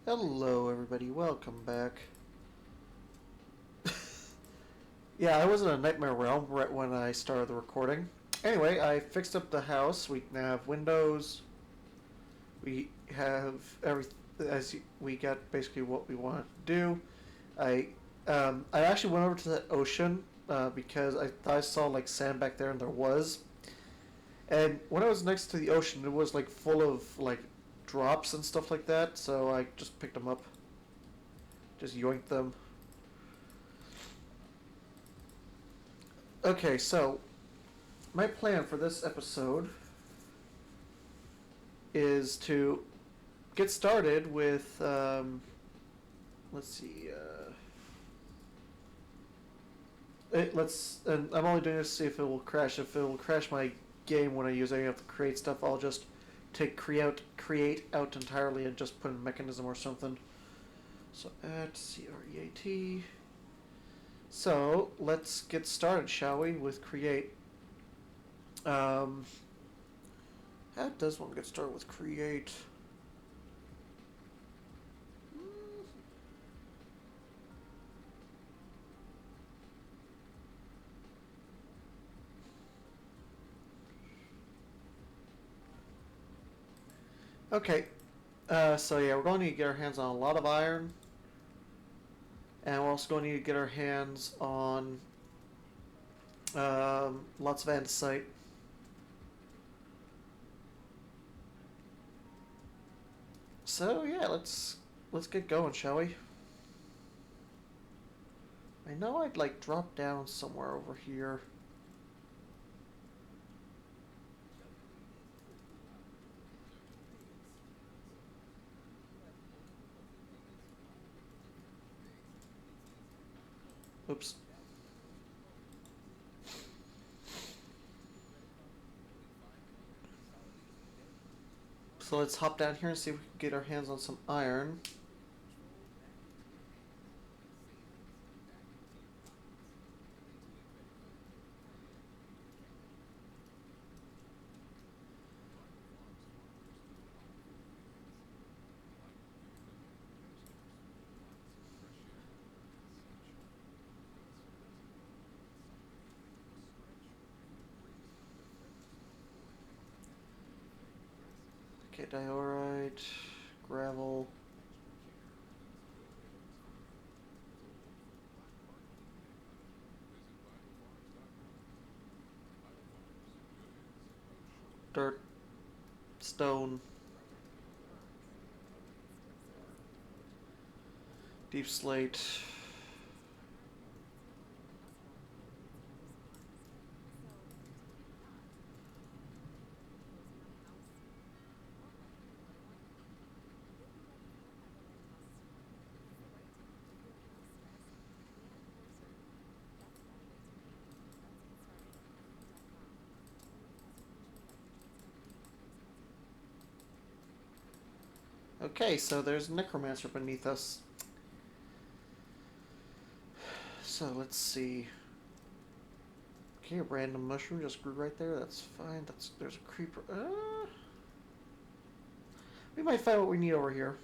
Hello everybody, welcome back. Yeah, I was in a nightmare realm right when I started the recording. Anyway, I fixed up the house. We now have windows. We have we got basically what we wanted to do. I actually went over to the ocean because I thought I saw like sand back there, and there was. And when I was next to the ocean, it was like full of like drops and stuff like that. So I just picked them up, just yoinked them. Okay, so my plan for this episode is to get started with. Let's see. And I'm only doing this to see if it will crash. If it will crash my game when I use any of the create stuff, I'll just take create out entirely and just put in mechanism or something. So at creat. So let's get started, shall we, with create. Um, how does one get started with create? Okay, so yeah, we're going to need to get our hands on a lot of iron, and we're also going to need to get our hands on lots of andesite. So yeah, let's get going, shall we? I know I'd like drop down somewhere over here. Oops. So let's hop down here and see if we can get our hands on some iron. Okay, diorite, gravel. Dirt, stone, deep slate. Okay, so there's a necromancer beneath us. So let's see. Okay, a random mushroom just grew right there. That's fine. There's a creeper. We might find what we need over here.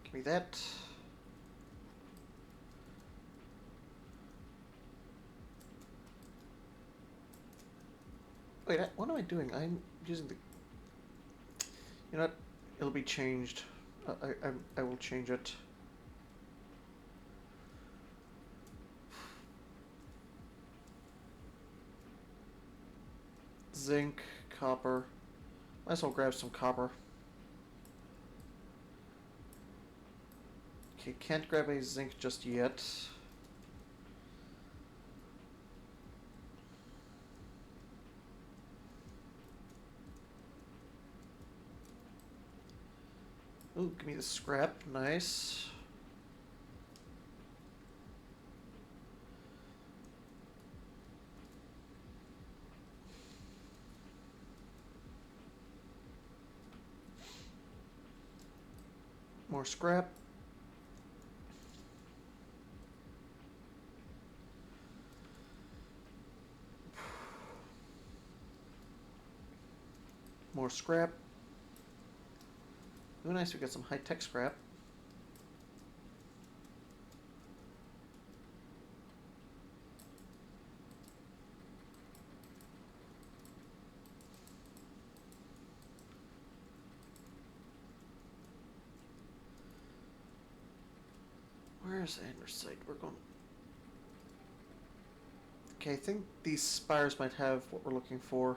Give me that. Wait, what am I doing? I'm using the. You know what? It'll be changed. I will change it. Zinc, copper. Might as well grab some copper. Okay, can't grab any zinc just yet. Ooh, give me the scrap. Nice. More scrap. More scrap. Ooh, nice, we got some high-tech scrap. Where's andesite? We're going... Okay, I think these spires might have what we're looking for.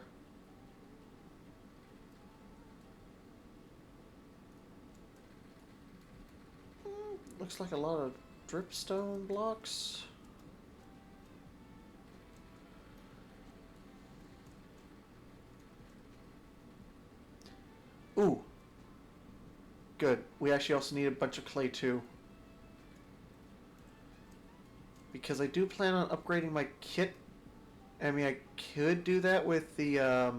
Looks like a lot of dripstone blocks. Ooh. Good. We actually also need a bunch of clay too. Because I do plan on upgrading my kit. I mean, I could do that with the,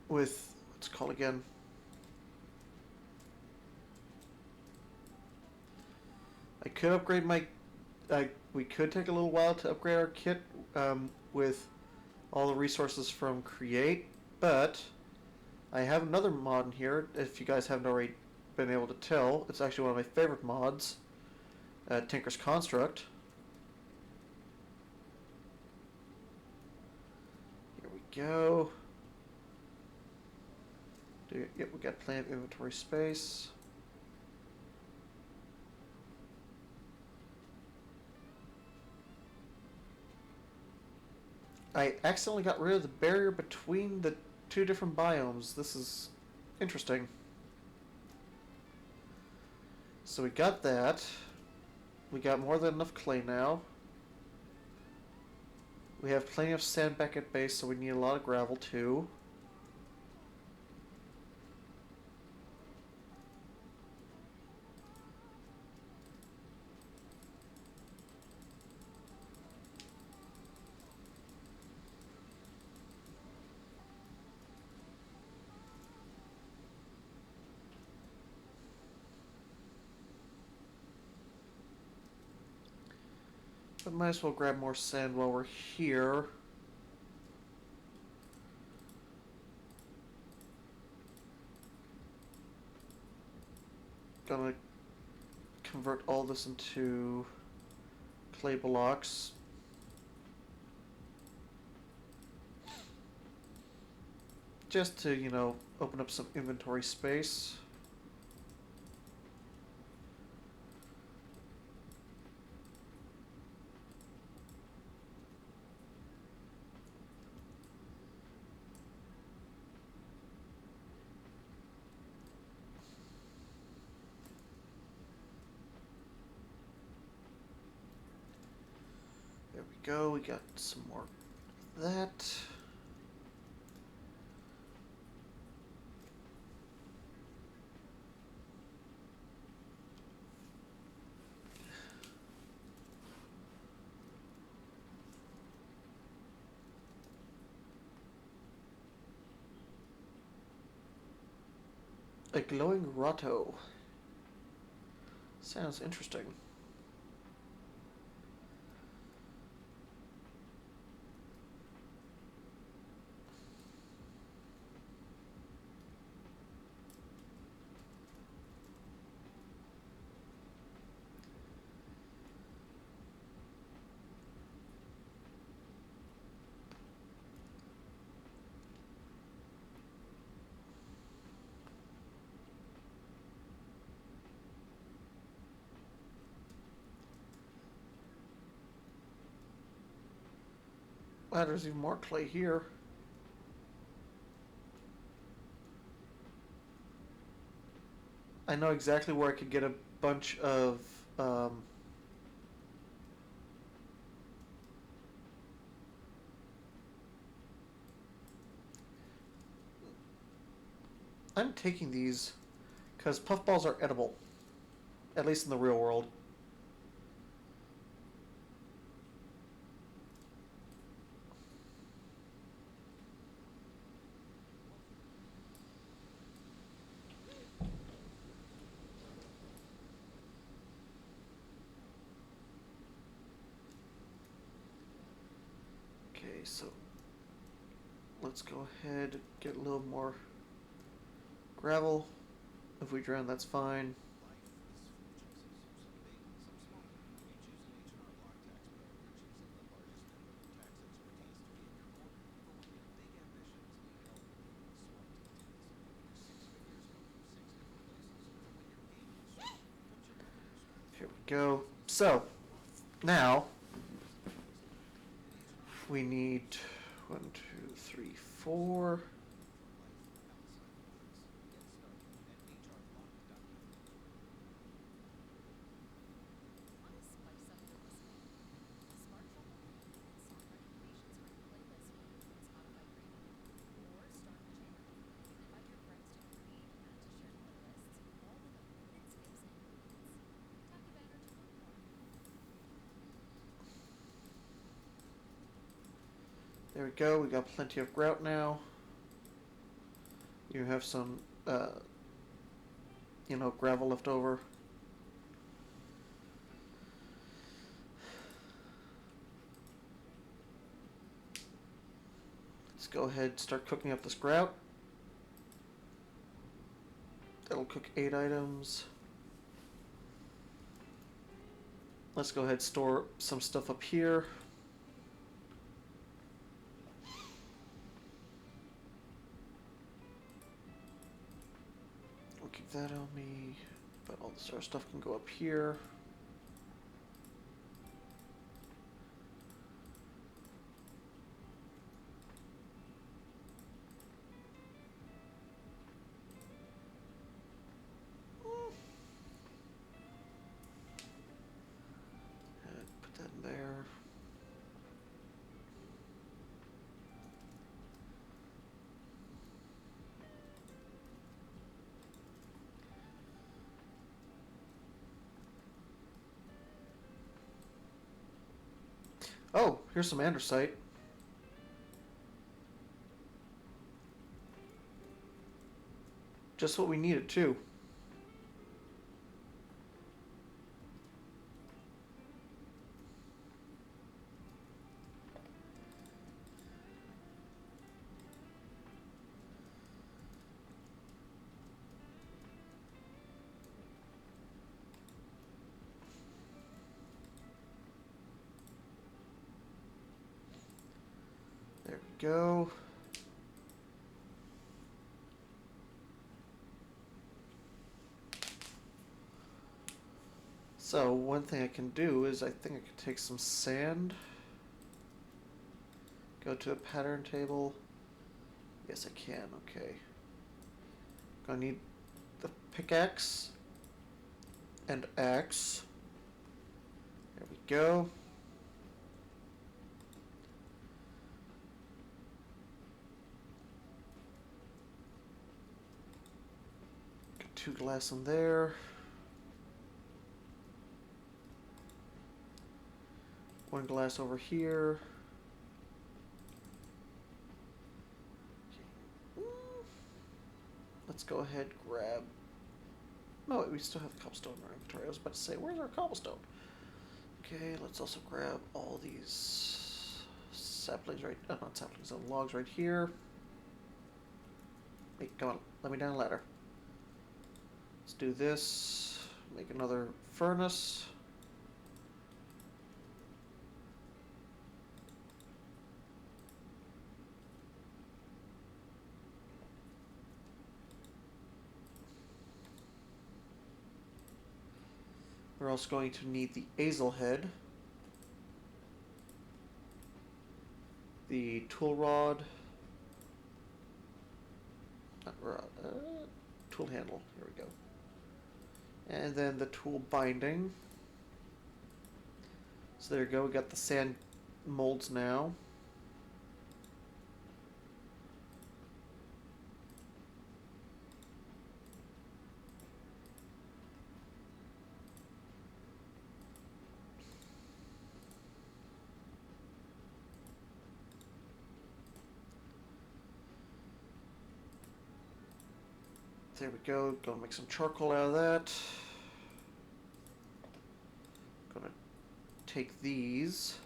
with, what's it called again? I could upgrade my, we could take a little while to upgrade our kit, with all the resources from Create, but I have another mod in here, if you guys haven't already been able to tell. It's actually one of my favorite mods, Tinker's Construct. Here we go. Yep, we got plenty of inventory space. I accidentally got rid of the barrier between the two different biomes. This is interesting. So we got that. We got more than enough clay now. We have plenty of sand back at base, so we need a lot of gravel too. But might as well grab more sand while we're here. Gonna convert all this into clay blocks. Just to, you know, open up some inventory space. There we go, we got some more of that. A glowing grotto. Sounds interesting. Ah, there's even more clay here. I know exactly where I could get a bunch of I'm taking these because puffballs are edible, at least in the real world. Okay, so let's go ahead, get a little more gravel. If we drown, that's fine. Here we go. So, now we need 1, 2, 3, 4. There we go. We got plenty of grout now. You have some, gravel left over. Let's go ahead and start cooking up this grout. That'll cook 8 items. Let's go ahead and store some stuff up here. We'll keep that on me, but all this other stuff can go up here. Put that in there. Oh, here's some andesite. Just what we needed too. There we go. So one thing I can do is I think I can take some sand, go to a pattern table. Yes, I can. Okay. Gonna need the pickaxe and axe. There we go. Got 2 glass in there. One glass over here. Let's go ahead grab. No, wait, we still have cobblestone in our inventory. I was about to say, where's our cobblestone? Okay, let's also grab all these saplings right. Not saplings, logs right here. Hey, come on, let me down a ladder. Let's do this. Make another furnace. We're also going to need the azel head, the tool rod, not rod, tool handle, here we go, and then the tool binding. So there you go, we got the sand molds now. There we go. Gonna make some charcoal out of that. Gonna take these.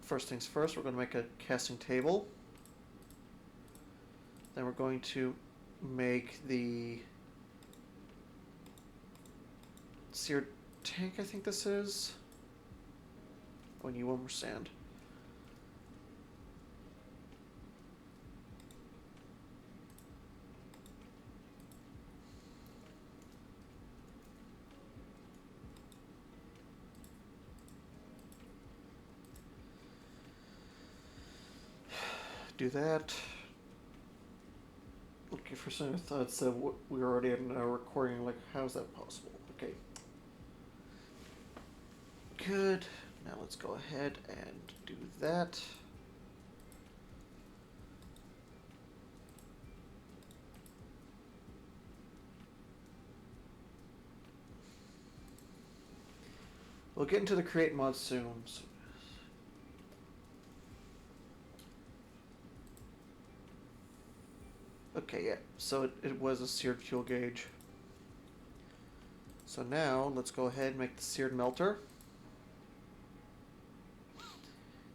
First things first, we're gonna make a casting table. Then we're going to make the seared tank, I think this is. Oh, I need one more sand. Do that. Okay, for some I thought it said we were already in a recording. Like, how is that possible? Okay. Good. Now let's go ahead and do that. We'll get into the create mod soon. So okay, yeah. So it was a seared fuel gauge. So now let's go ahead and make the seared melter.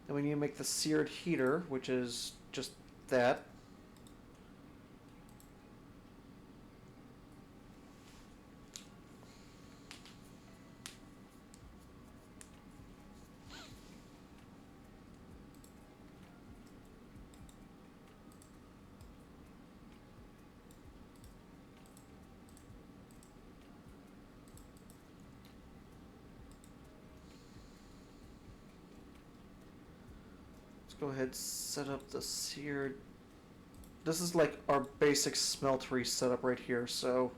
Then we need to make the seared heater, which is just that. Go ahead and set up the seared. This is like our basic smeltery setup right here, so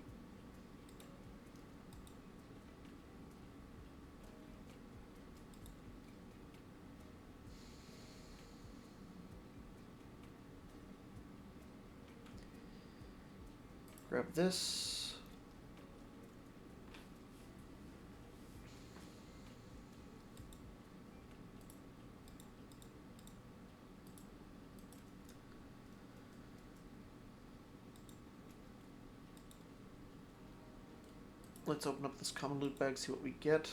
grab this. Let's open up this common loot bag, see what we get.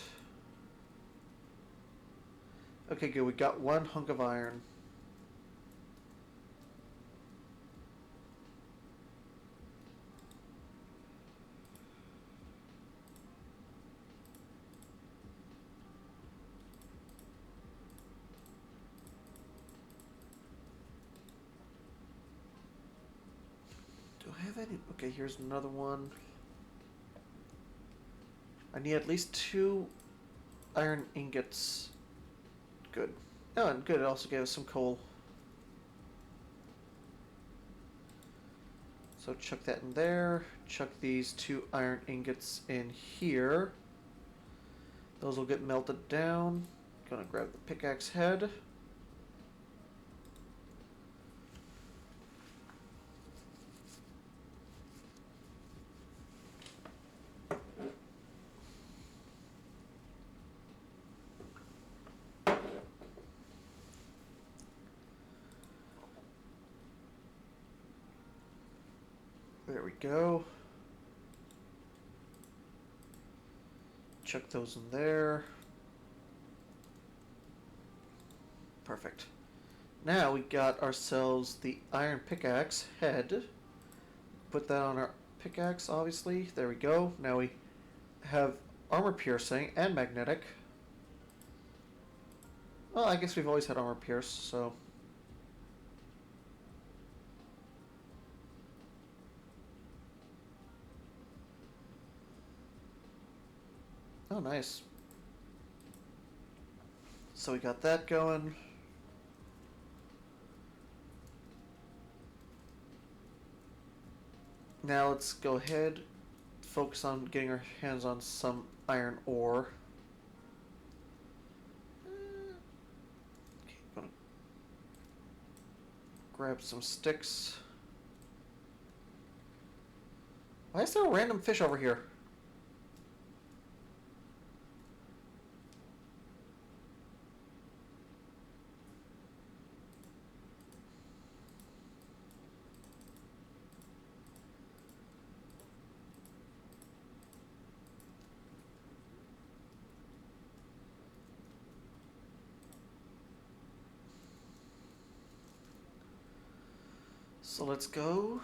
Okay, good. We got one hunk of iron. Do I have any? Okay, here's another one. I need at least 2 iron ingots. Good. Oh, and good, it also gave us some coal. So chuck that in there. Chuck these 2 iron ingots in here. Those will get melted down. Gonna grab the pickaxe head. There we go. Chuck those in there. Perfect. Now we got ourselves the iron pickaxe head. Put that on our pickaxe, obviously. There we go. Now we have armor piercing and magnetic. Well, I guess we've always had armor pierce, so. Oh, nice. So we got that going. Now let's go ahead, focus on getting our hands on some iron ore. Okay, gonna grab some sticks. Why is there a random fish over here? So let's go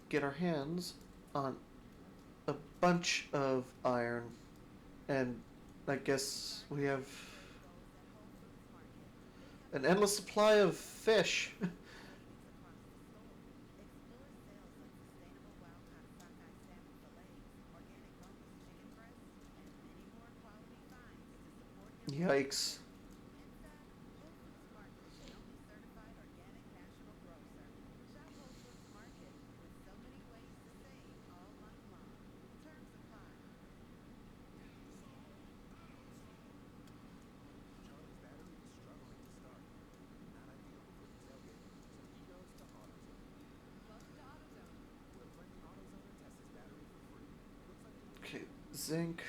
get our hands on a bunch of iron. And I guess we have an endless supply of fish. Yikes. Okay, zinc.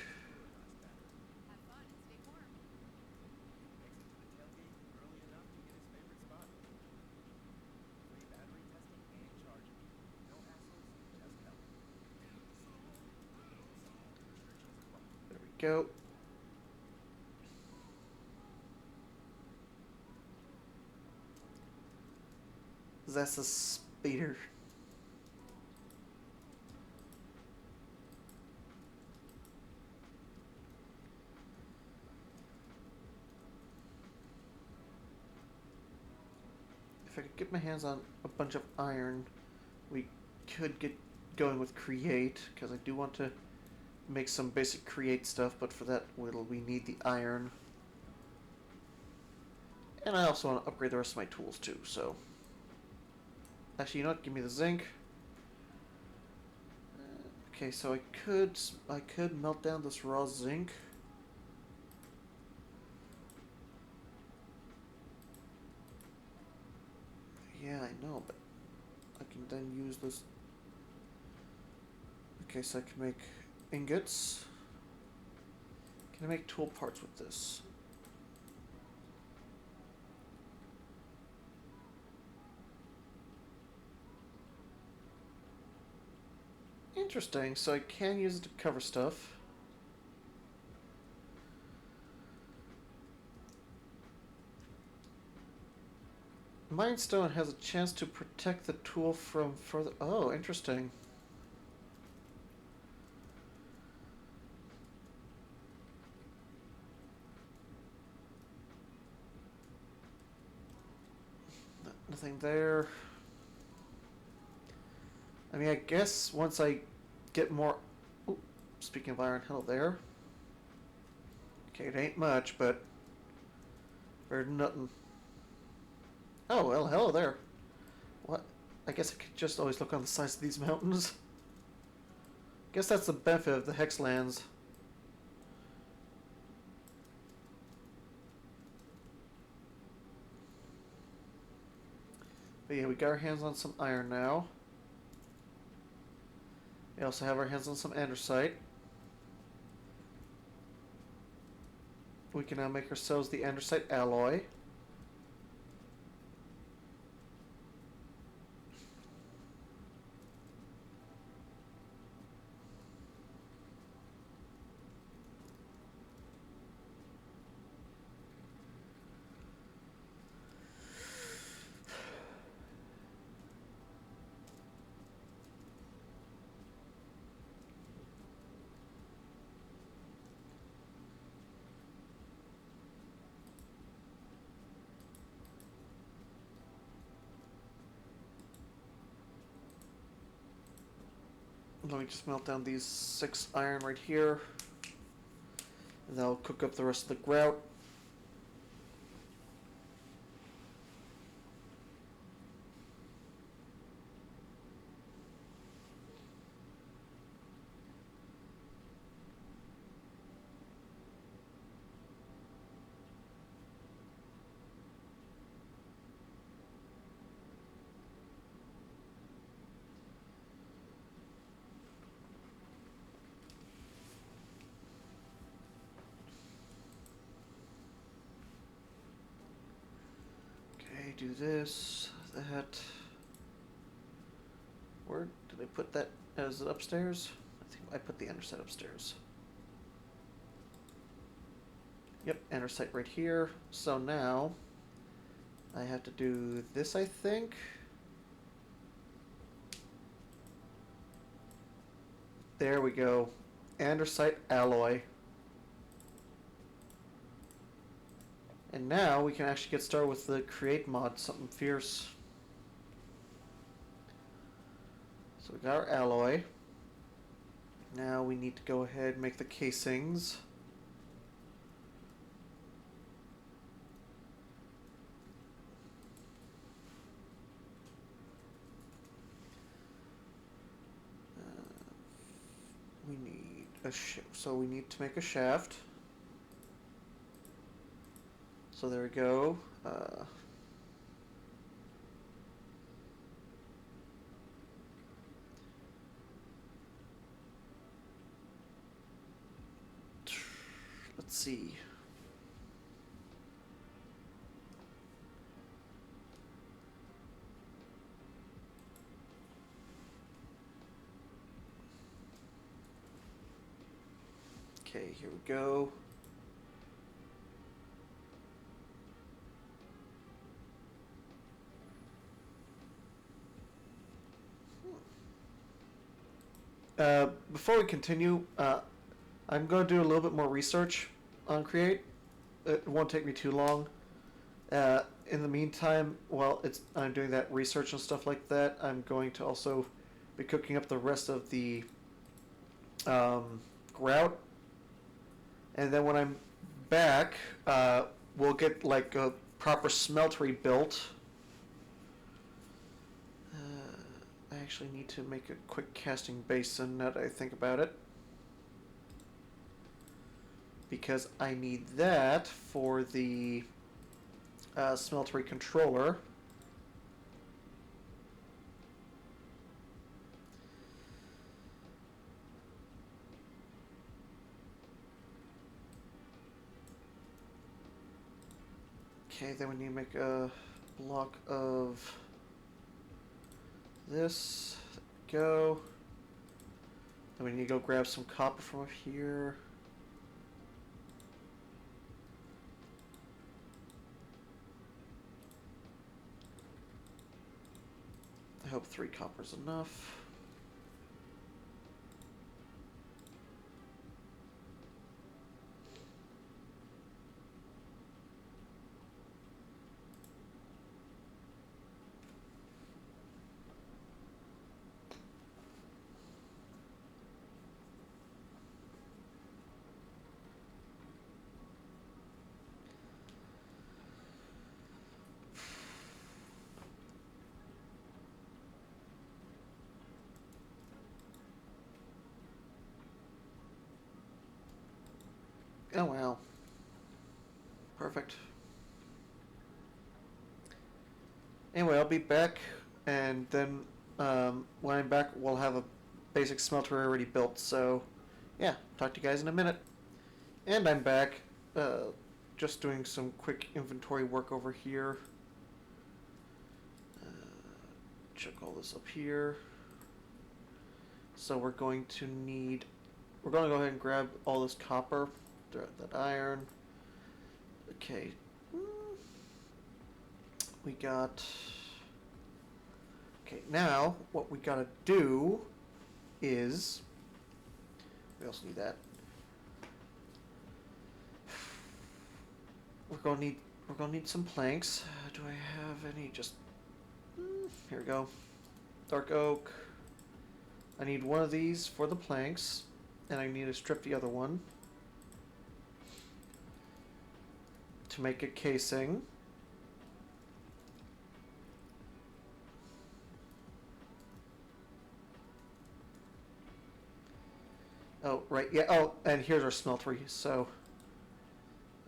There we go. That's a speeder. If I could get my hands on a bunch of iron, we could get going with create, because I do want to make some basic create stuff, but for that we need the iron. And I also want to upgrade the rest of my tools too, so. Actually, you know what? Give me the zinc. Okay, so I could melt down this raw zinc. Yeah, I know, but I can then use this. Okay, so I can make ingots. Can I make tool parts with this? Interesting, so I can use it to cover stuff. Mindstone has a chance to protect the tool from further. Oh, interesting. Nothing there. I mean, I guess once I get more. Ooh, speaking of iron, hello there. Okay, it ain't much, but better than nothing. Oh, well, hello there. What? I guess I could just always look on the sides of these mountains. Guess that's the benefit of the Hexlands. But yeah, we got our hands on some iron now. We also have our hands on some andesite. We can now make ourselves the andesite alloy. Let me just melt down these 6 iron right here. And that'll cook up the rest of the grout. Okay, do this, that. Where did I put that? Is it upstairs? I think I put the andesite upstairs. Yep, andesite right here. So now I have to do this, I think. There we go. Andesite alloy. And now we can actually get started with the create mod, something fierce. So we got our alloy. Now we need to go ahead and make the casings. We need a so we need to make a shaft. So there we go. Let's see. Okay, here we go. Before we continue, I'm going to do a little bit more research on Create. It won't take me too long. In the meantime, while I'm doing that research and stuff like that, I'm going to also be cooking up the rest of the grout. And then when I'm back, we'll get like a proper smeltery built. I actually need to make a quick casting basin now that I think about it. Because I need that for the smeltery controller. Okay, then we need to make a block of this. Go. Then we need to go grab some copper from up here. I hope 3 copper's enough. Oh wow. Perfect. Anyway, I'll be back, and then when I'm back, we'll have a basic smelter already built. So, yeah, talk to you guys in a minute. And I'm back, just doing some quick inventory work over here. Check all this up here. So we're going to go ahead and grab all this copper, that iron. Okay. We got... Okay, now what we gotta do is... We also need that. We're gonna need some planks. Do I have any? Just... Here we go. Dark oak. I need one of these for the planks, and I need to strip the other one to make a casing. Oh, right, yeah, oh, and here's our smeltery, so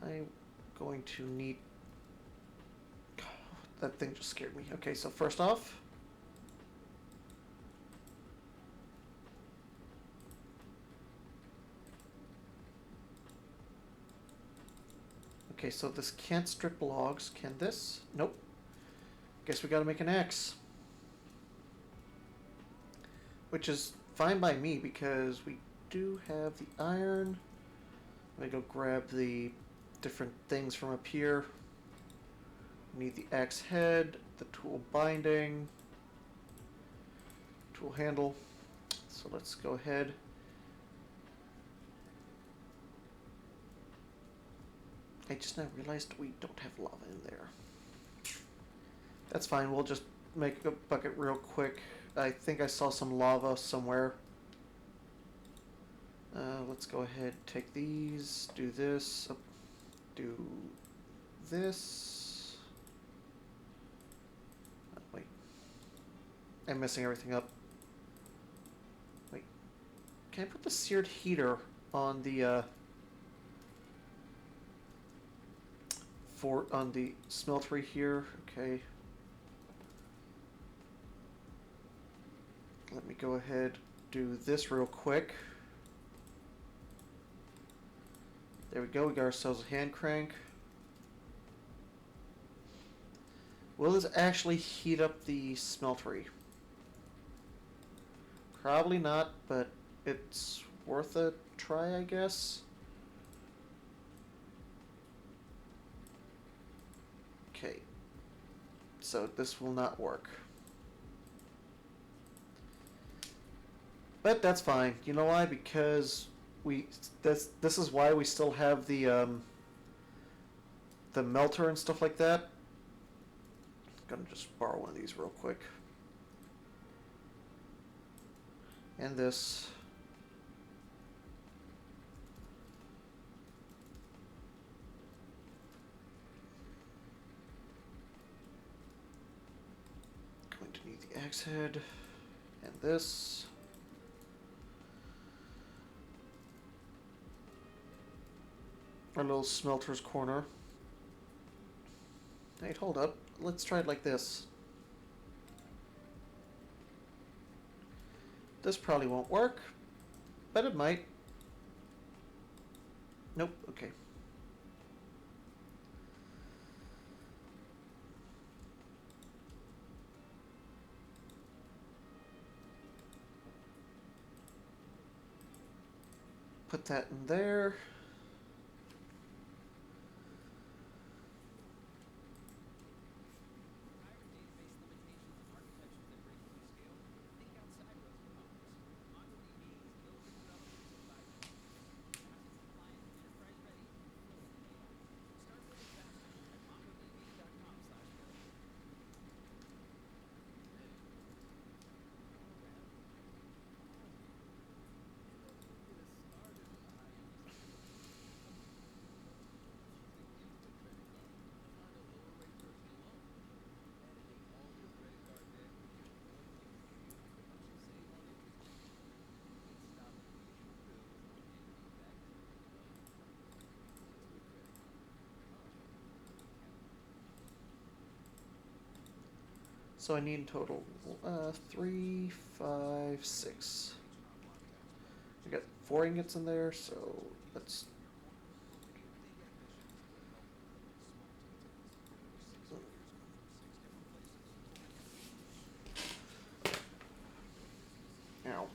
I'm going to need... That thing just scared me. Okay, so first off, okay, so this can't strip logs. Can this? Nope. Guess we gotta make an axe. Which is fine by me because we do have the iron. Let me go grab the different things from up here. We need the axe head, the tool binding, tool handle. So let's go ahead I just now realized we don't have lava in there. That's fine, we'll just make a bucket real quick. I think I saw some lava somewhere. Let's go ahead, take these, do this, do this. Oh, wait. I'm messing everything up. Wait. Can I put the seared heater on the, on the smeltery here? Okay. Let me go ahead, do this real quick. There we go, we got ourselves a hand crank. Will this actually heat up the smeltery? Probably not, but it's worth a try, I guess. Okay. So this will not work. But that's fine. You know why? Because this is why we still have the melter and stuff like that. I'm gonna just borrow one of these real quick. And this. Going to need the axe head and this. Our little smelter's corner. Wait, hold up. Let's try it like this. This probably won't work, but it might. Nope, okay. Put that in there. So I need in total 3, 5, 6. We got 4 ingots in there, so let's. Ow.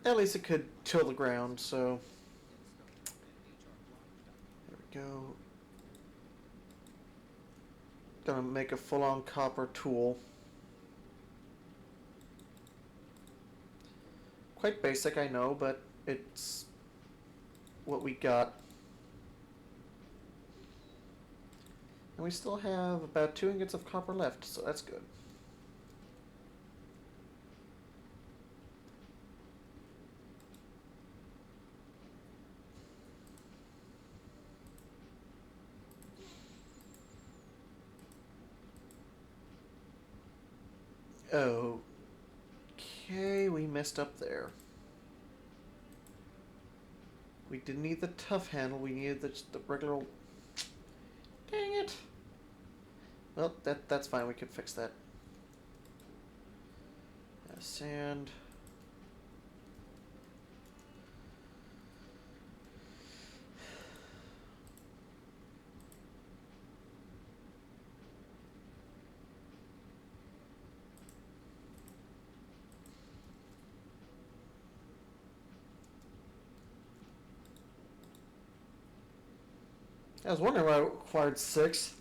At least it could till the ground, so. There we go. Gonna make a full-on copper tool. Quite basic, I know, but it's what we got. And we still have about 2 ingots of copper left, so that's good. Okay, we messed up there. We didn't need the tough handle, we needed the regular old... Dang it! Well, that's fine, we can fix that. Sand. I was wondering why it required 6.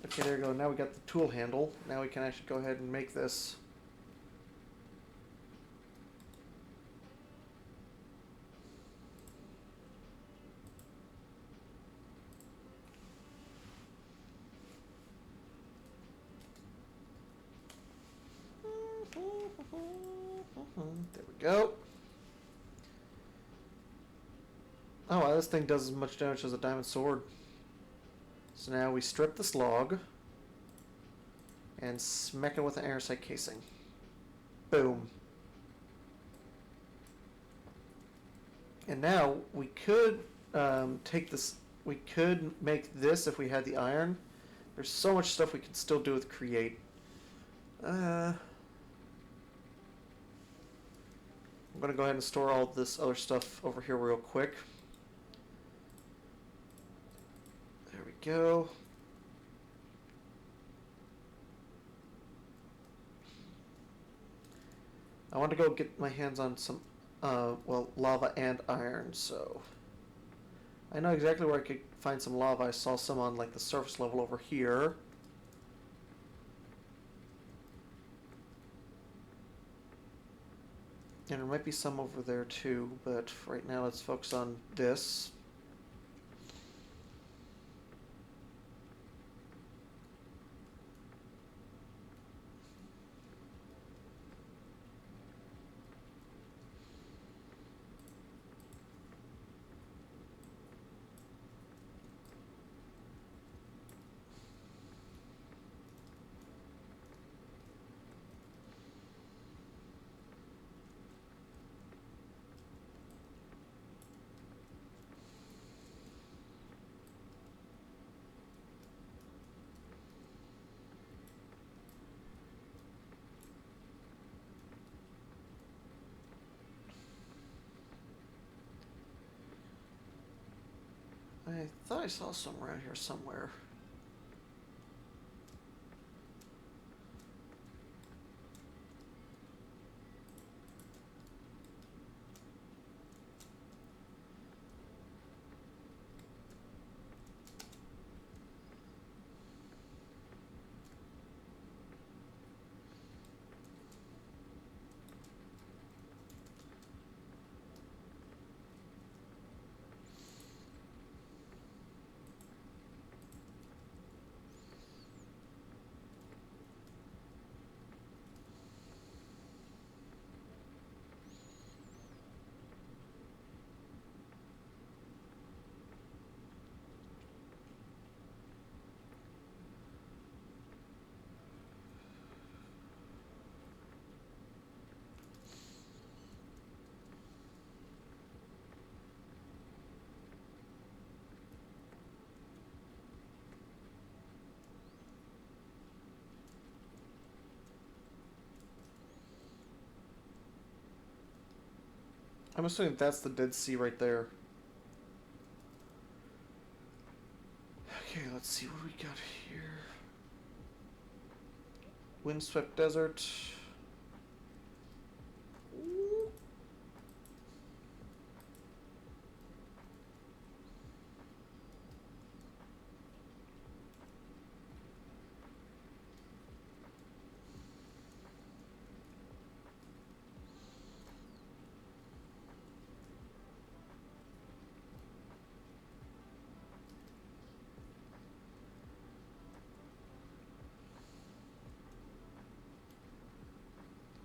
Okay, there you go. Now we got the tool handle. Now we can actually go ahead and make this. There we go. Oh, wow, this thing does as much damage as a diamond sword. So now we strip this log and smack it with an airsight casing. Boom. And now we could take this. We could make this if we had the iron. There's so much stuff we can still do with create. I'm gonna go ahead and store all this other stuff over here real quick. There we go. I want to go get my hands on some, well, lava and iron, so I know exactly where I could find some lava. I saw some on, like, the surface level over here. And there might be some over there, too, but for right now, let's focus on this. I thought I saw some around here somewhere. I'm assuming that's the Dead Sea right there. Okay, let's see what we got here. Windswept desert. Ooh.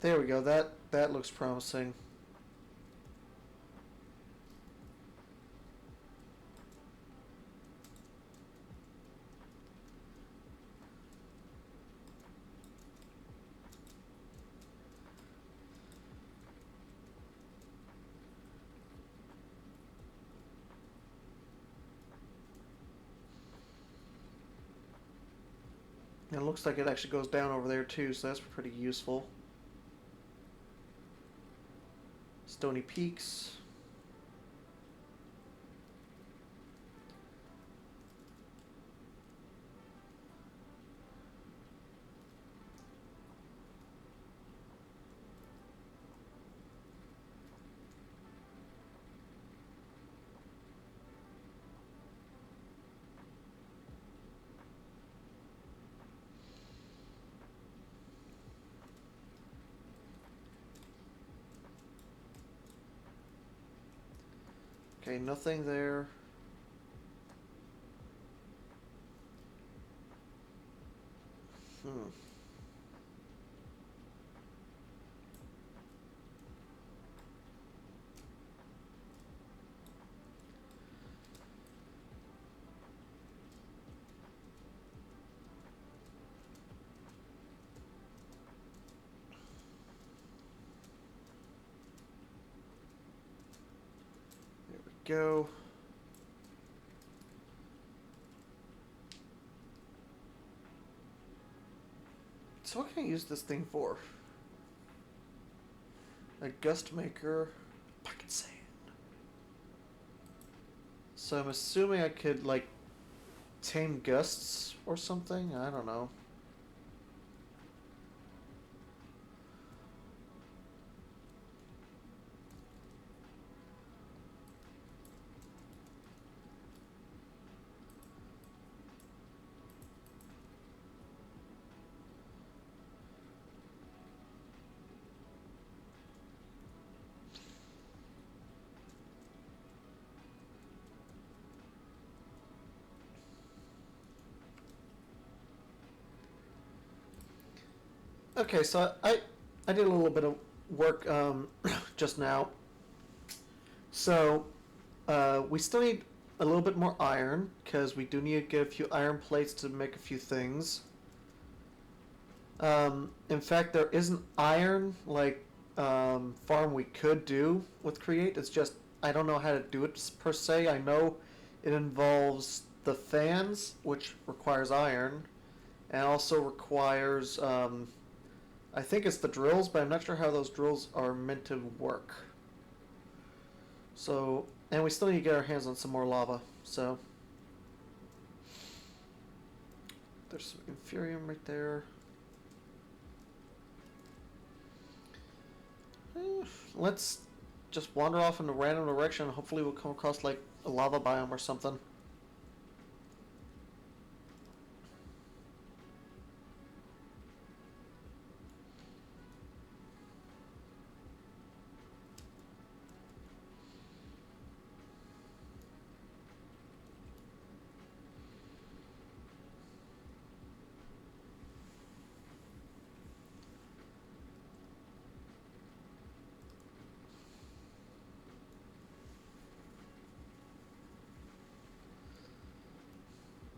There we go. That looks promising. And it looks like it actually goes down over there too, so that's pretty useful. Stony Peaks. Okay, nothing there. Hmm. go. So what can I use this thing for? A gust maker. Pocket sand. So I'm assuming I could, like, tame gusts or something? I don't know. Okay, so I did a little bit of work just now. So we still need a little bit more iron because we do need to get a few iron plates to make a few things. In fact, there is an iron like farm we could do with create. It's just I don't know how to do it per se. I know it involves the fans, which requires iron, and also requires I think it's the drills, but I'm not sure how those drills are meant to work. So, and we still need to get our hands on some more lava. So, there's some inferium right there. Let's just wander off in a random direction. Hopefully, we'll come across like a lava biome or something.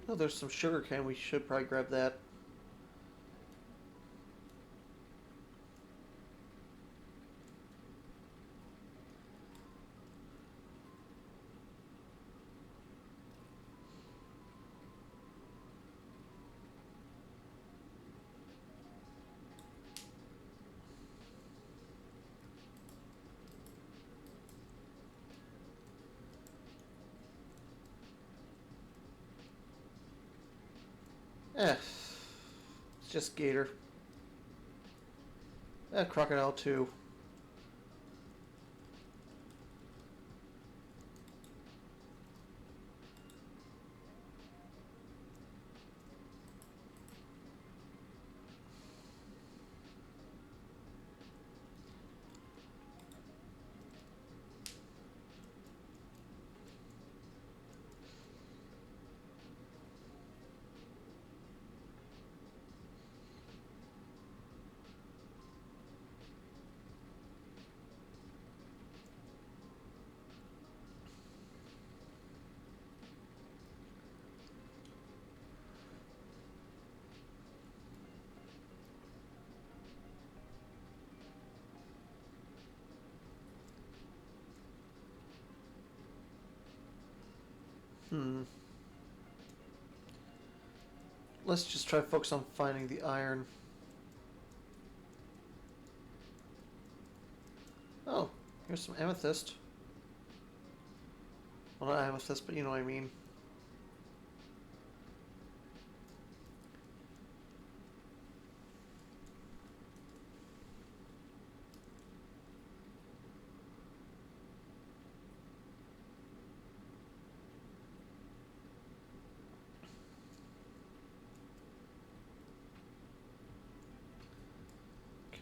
Oh, there's some sugar cane. We should probably grab that. It's just gator. Crocodile too. Hmm. Let's just try to focus on finding the iron. Oh, here's some amethyst. Well, not amethyst, but you know what I mean.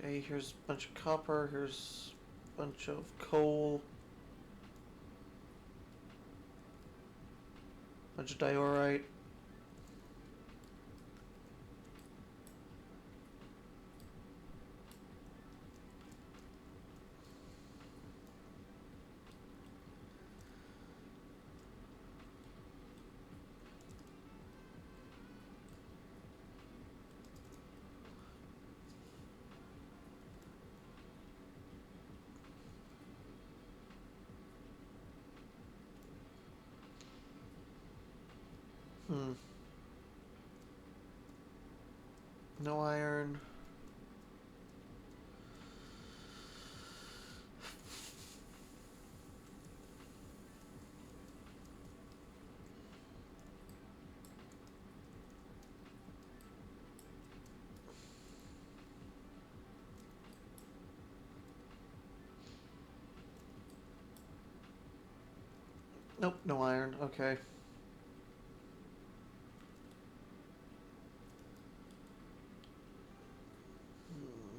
Okay, here's a bunch of copper. Here's a bunch of coal. Bunch of diorite. Hmm. No iron. Nope, no iron. Okay. Hmm.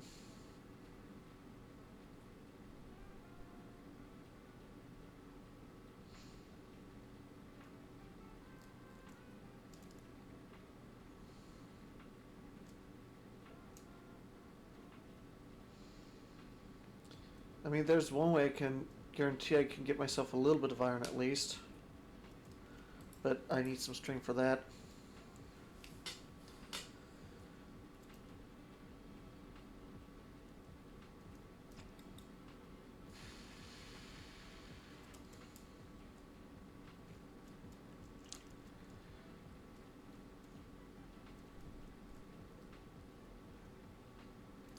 I mean, there's one way I can guarantee I can get myself a little bit of iron at least. But I need some string for that.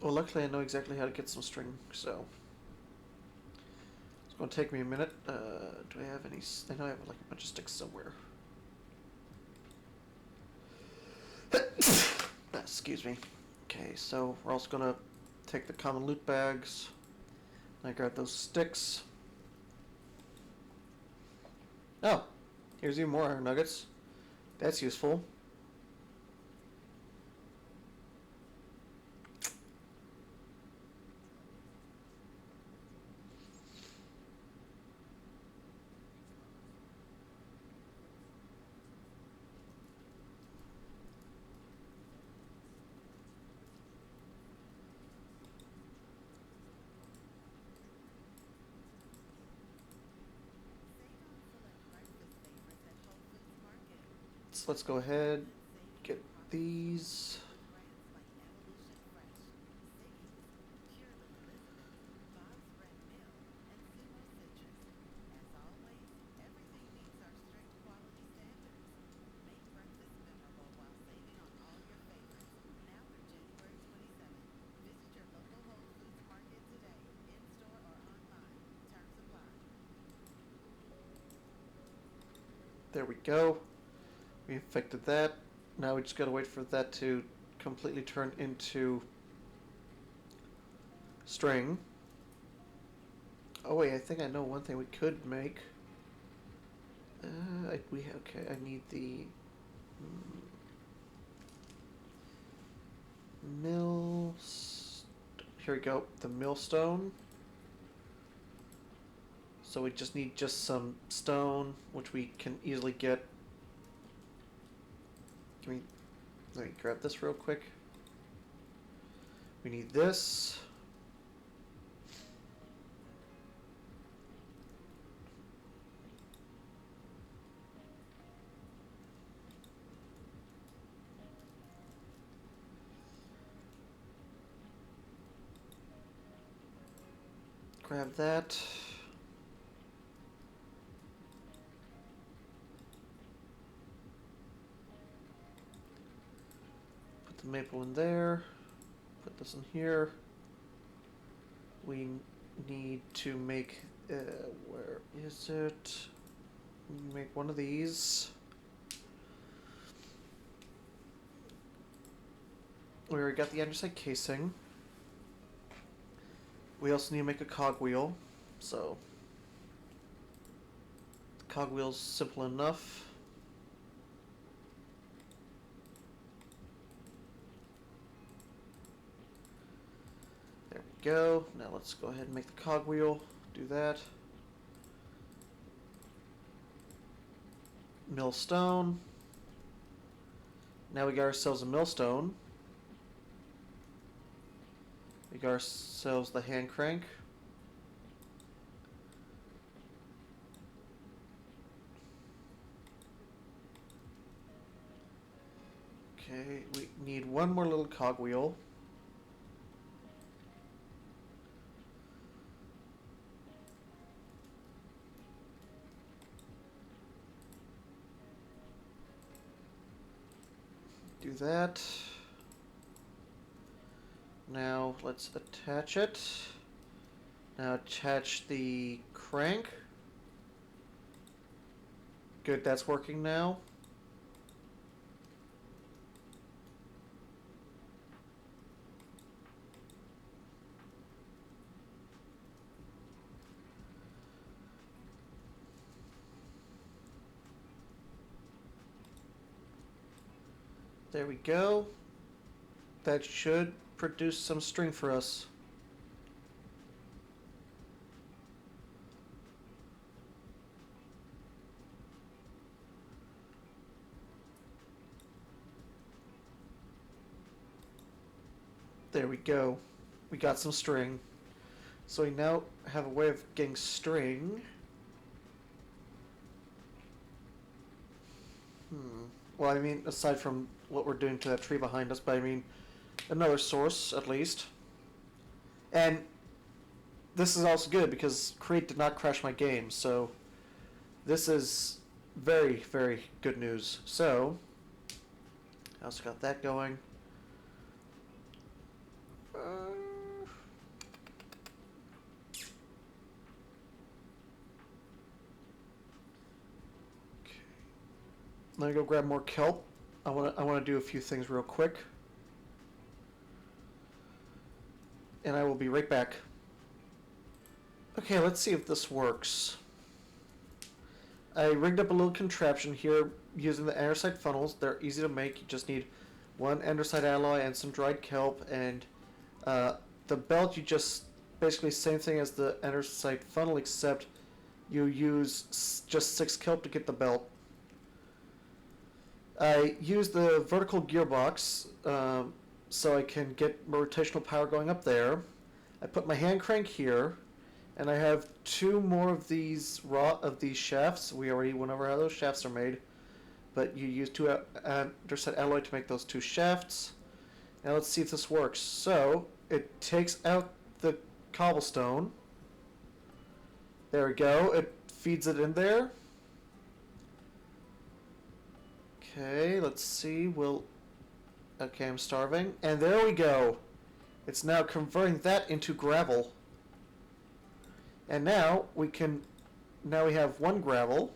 Well, luckily I know exactly how to get some string, so it's going to take me a minute. Do I have any? I know I have like a bunch of sticks somewhere. Excuse me. Okay, so we're also going to take the common loot bags. I grab those sticks. Oh, here's even more iron nuggets. That's useful. So let's go ahead, get these. There we go. We infected that. Now we just gotta wait for that to completely turn into string. Oh wait, I think I know one thing we could make. Okay. I need the mill. Here we go. The millstone. So we just need some stone, which we can easily get. Let me grab this real quick. We need this. Grab that. Put the maple in there. Put this in here. We need to make, where is it? Make one of these. We already got the andesite casing. We also need to make a cogwheel. So, the cogwheel's simple enough. There we go. Now let's go ahead and make the cogwheel. Do that. Millstone. Now we got ourselves a millstone. We got ourselves the hand crank. Okay, we need one more little cogwheel. Do that. Now let's attach it. Now attach the crank. Good, that's working now. There we go. That should produce some string for us. There we go. We got some string. So we now have a way of getting string. Well, I mean, aside from what we're doing to that tree behind us, but I mean, another source, at least. And this is also good because Create did not crash my game, so this is very, very good news. So, I also got that going. Let me go grab more kelp. I want to do a few things real quick. And I will be right back. Okay, let's see if this works. I rigged up a little contraption here using the andesite funnels. They're easy to make. You just need one andesite alloy and some dried kelp, and the belt, you just basically same thing as the andesite funnel, except you use just 6 kelp to get the belt. I use the vertical gearbox so I can get rotational power going up there. I put my hand crank here, and I have 2 more of these shafts. We already went over how those shafts are made, but you use 2 andesite alloy to make those 2 shafts. Now let's see if this works. So it takes out the cobblestone. There we go. It feeds it in there. Okay, let's see. Okay, I'm starving. And there we go. It's now converting that into gravel. And now we have 1 gravel.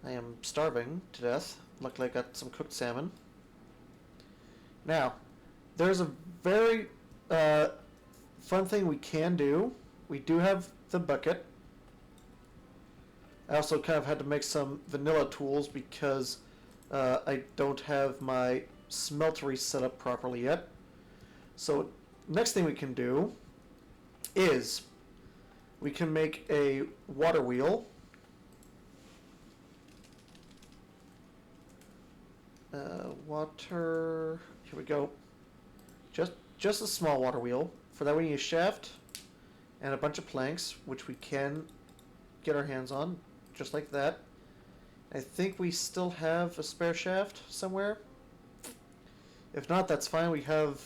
I am starving to death. Luckily I got some cooked salmon. Now, there's a very fun thing we can do. We do have the bucket. I also kind of had to make some vanilla tools because I don't have my smeltery set up properly yet. So next thing we can do is we can make a water wheel. Water, here we go. Just a small water wheel. For that we need a shaft and a bunch of planks, which we can get our hands on, just like that. I think we still have a spare shaft somewhere. If not, that's fine. We have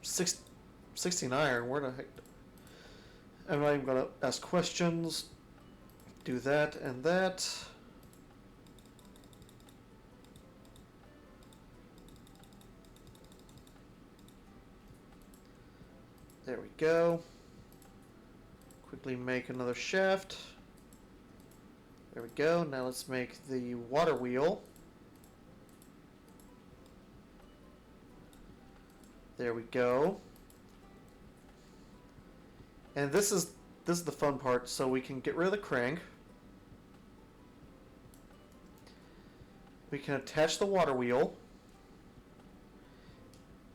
16 iron. Where the heck? I'm not even going to ask questions. Do that and that. There we go. Quickly make another shaft. There we go. Now let's make the water wheel. There we go. And this is the fun part. So we can get rid of the crank. We can attach the water wheel.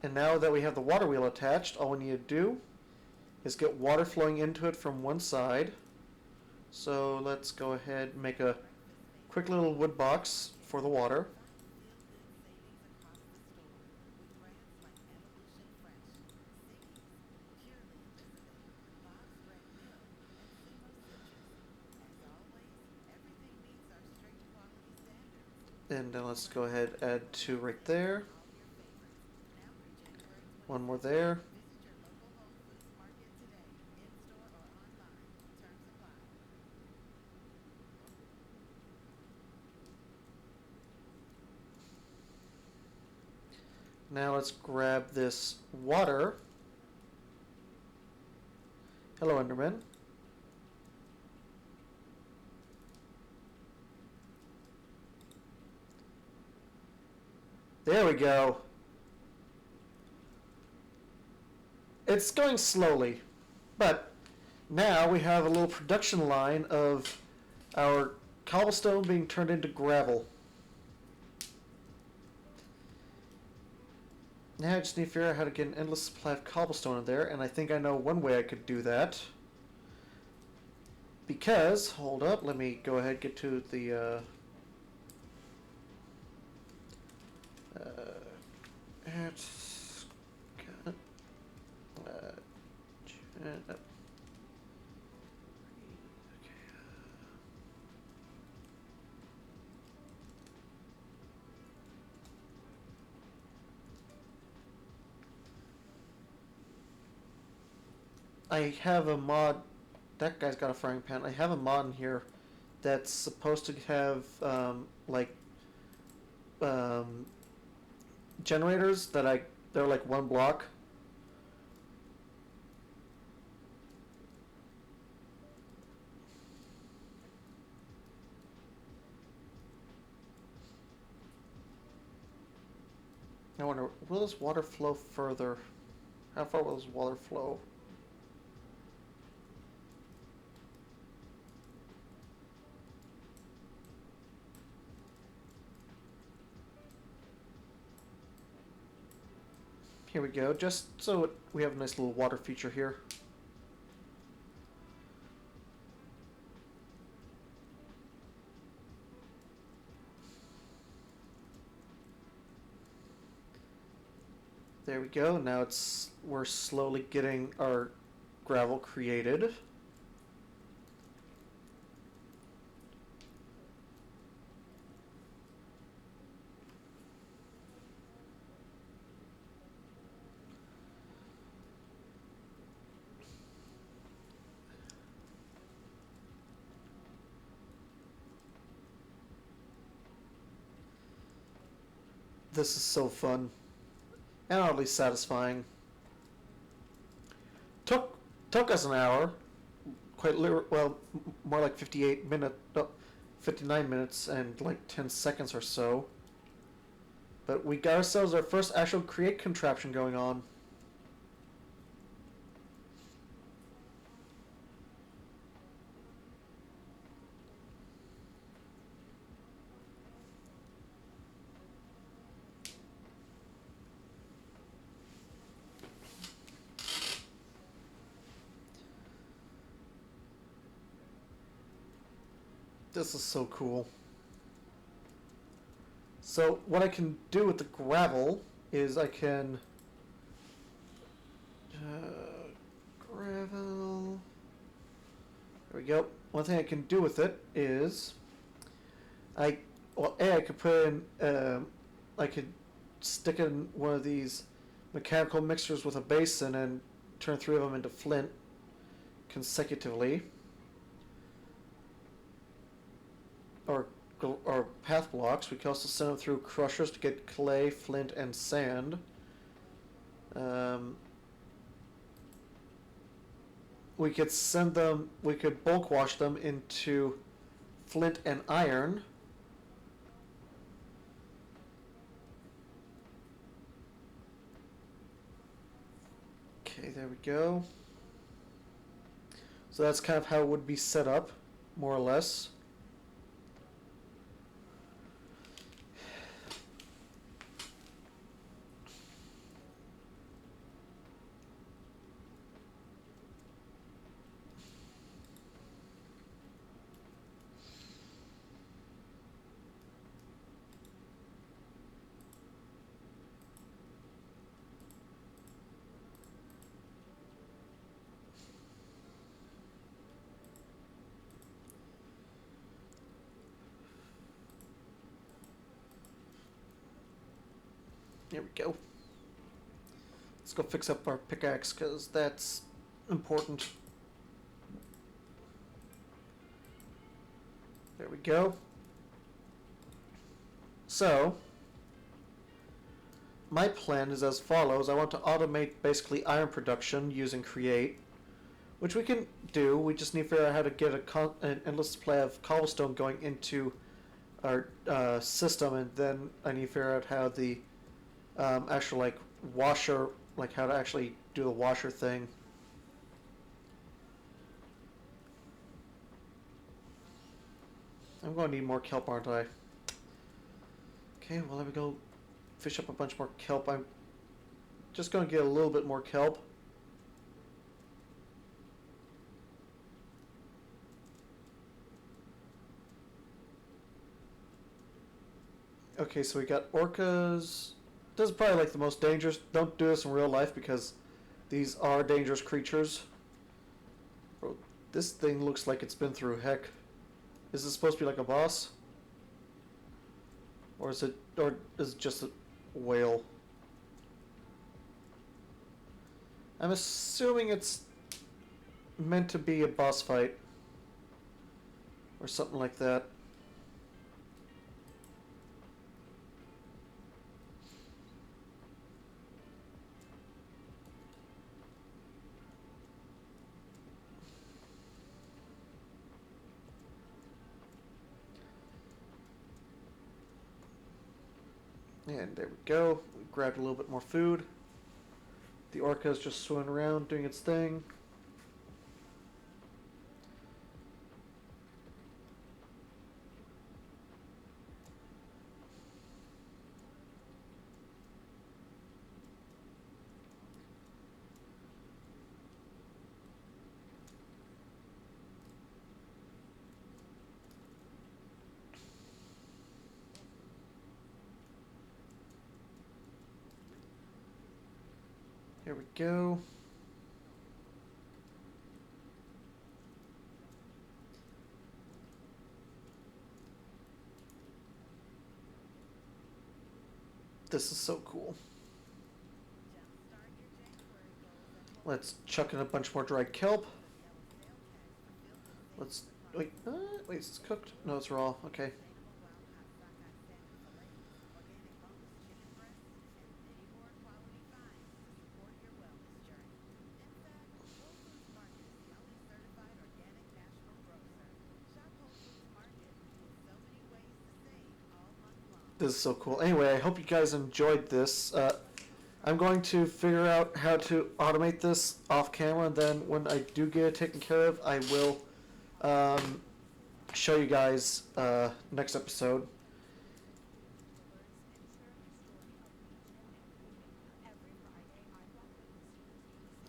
And now that we have the water wheel attached, all we need to do is get water flowing into it from one side. So let's go ahead and make a quick little wood box for the water. And then let's go ahead and add 2 right there. 1 more there. Now let's grab this water. Hello, Enderman. There we go. It's going slowly, but now we have a little production line of our cobblestone being turned into gravel. Now I just need to figure out how to get an endless supply of cobblestone in there, and I think I know one way I could do that. Because, hold up, let me go ahead and get to the, it's got, I have a mod. That guy's got a frying pan. I have a mod in here that's supposed to have um, generators that they're like one block. I wonder, will this water flow further? How far will this water flow? Here we go, just so we have a nice little water feature here. There we go, now we're slowly getting our gravel created. This is so fun. And oddly satisfying. Took us an hour, well, more like 59 minutes and like 10 seconds or so. But we got ourselves our first actual create contraption going on. This is so cool. So what I can do with the gravel is I can gravel. There we go. One thing I can do with it is I could put in I could stick in one of these mechanical mixers with a basin and turn 3 of them into flint consecutively. Or path blocks. We can also send them through crushers to get clay, flint, and sand. We could bulk wash them into flint and iron. Okay, there we go. So that's kind of how it would be set up, more or less. There we go. Let's go fix up our pickaxe because that's important. There we go. So, my plan is as follows. I want to automate basically iron production using Create, which we can do. We just need to figure out how to get an endless supply of cobblestone going into our system, and then I need to figure out how the actual like washer, like how to actually do the washer thing. I'm going to need more kelp, aren't I? Okay, well, let me go fish up a bunch more kelp. I'm just going to get a little bit more kelp. Okay, so we got orcas. This is probably like the most dangerous. Don't do this in real life because these are dangerous creatures. Bro, this thing looks like it's been through heck. Is this supposed to be like a boss? Or is it just a whale? I'm assuming it's meant to be a boss fight. Or something like that. And there we go. We grabbed a little bit more food. The orca's just swimming around doing its thing. Here we go. This is so cool. Let's chuck in a bunch more dried kelp. Let's wait. Wait, it's cooked? No, it's raw. Okay. This is so cool. Anyway, I hope you guys enjoyed this. I'm going to figure out how to automate this off camera, and then when I do get it taken care of, I will show you guys next episode.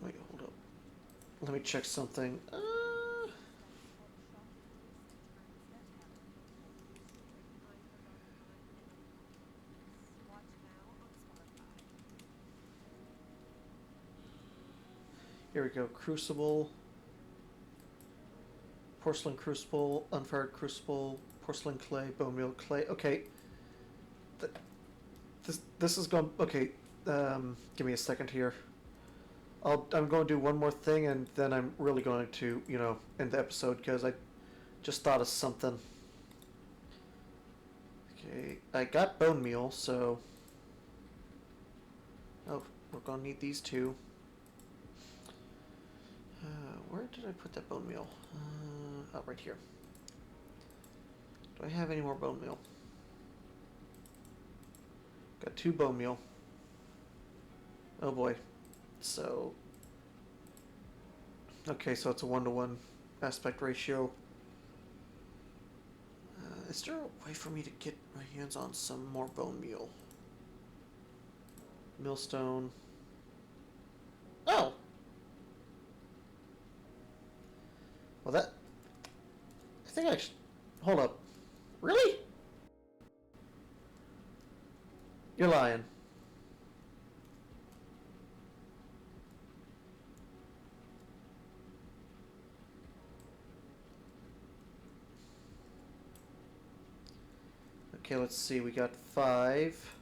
Wait, hold up. Let me check something. Here we go. Crucible. Porcelain crucible, unfired crucible, porcelain clay, bone meal clay. Okay. This is going. Okay. Give me a second here. I'm going to do one more thing, and then I'm really going to, end the episode because I just thought of something. Okay, I got bone meal, so. Oh, we're gonna need these two. Where did I put that bone meal? Oh, right here. Do I have any more bone meal? Got 2 bone meal. Oh boy. So. Okay, so it's a 1-to-1 aspect ratio. Is there a way for me to get my hands on some more bone meal? Millstone. Oh! Well, that... I think I should... Hold up. Really? You're lying. Okay, let's see. We got 5.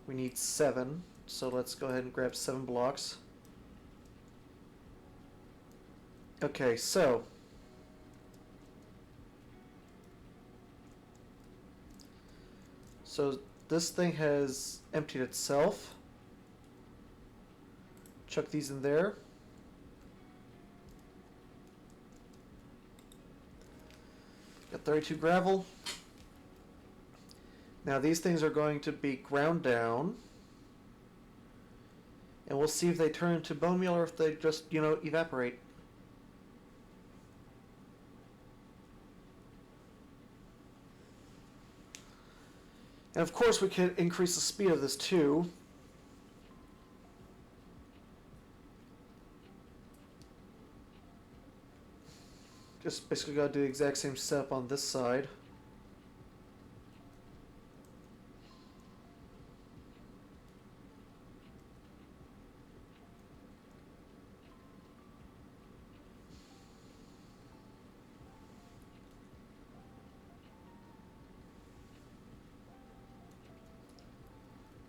We need 7. So let's go ahead and grab 7 blocks. Okay, so... So this thing has emptied itself. Chuck these in there. Got 32 gravel. Now these things are going to be ground down. And we'll see if they turn into bone meal or if they just, evaporate. And of course we can increase the speed of this too. Just basically got to do the exact same setup on this side.